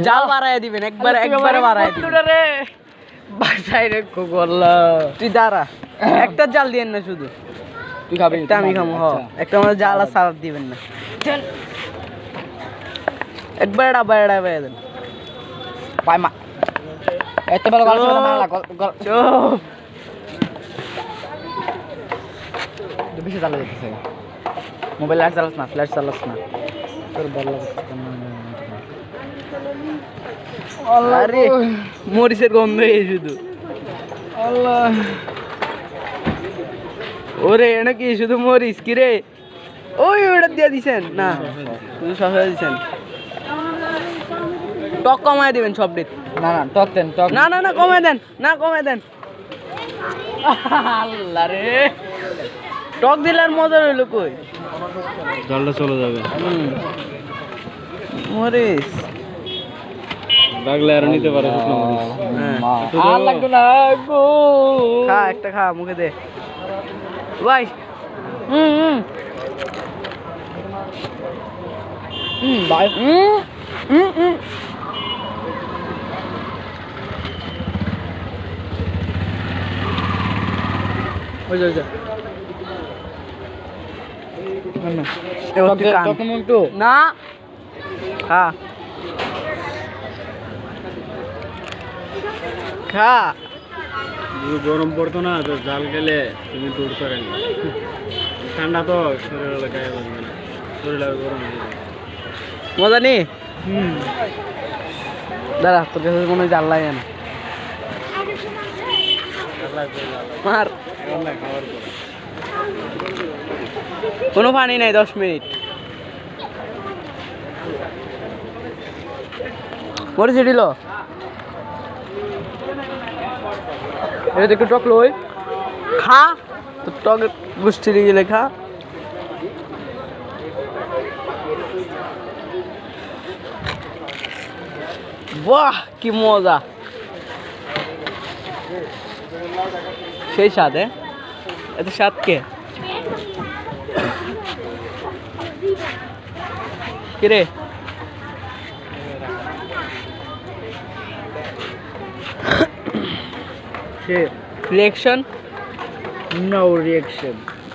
জাল বাড়ায় দিবেন একবারে বাড়ায় দিবেন রে বাসায় রে কোগল্লা তুই দাঁড়া একটা জাল দিয়েন না শুধু তুই খাবি একটা আমি খাবো হ একটা আমাদের জাল আর সালাদ দিবেন না একবার ডাবা দেন পায় মা এত বড় গল্প না চুপ বেশি চালা যেতেছে মোবাইল লাইট চালাস না ফ্ল্যাশ চালাস না তোর ভালো লাগছে আরে মরিচের গন্ধ এই শুধু আল্লাহ ওরে এটা কি শুধু মরিচ কি রে ওই ওটা দিয়ে দিছেন না শুধু শসা দিছেন টক কমায় দিবেন সব দিন না না টক দেন টক না না না কমায় দেন না কমায় দেন আল্লাহ রে টক দিলে আর মজা হইলো কই জলটা চলে যাবে মরিচ লাগলে আর নিতে পারে আর লাগবে না গো খা একটা খা মুখে দে ভাই ভাই ওই যা না খা খা গরম পড়তো না তো জাল গেলে তুমি দূর করেন ঠান্ডা তো শরীরে গায়ে বাজবে না শরীরে গরম হয়ে যাবে মজা নেই দাঁড়া তোর কাছে কোনো জাল লাগে না মার কোনো পানি নাই 10 মিনিট মরিচ দিল এটা একটু টক লই খা তো টকে গুষ্টি গেলে খা বাহ কি মজা সেই স্বাদ এত স্বাদ কে কিরে reaction? No reaction.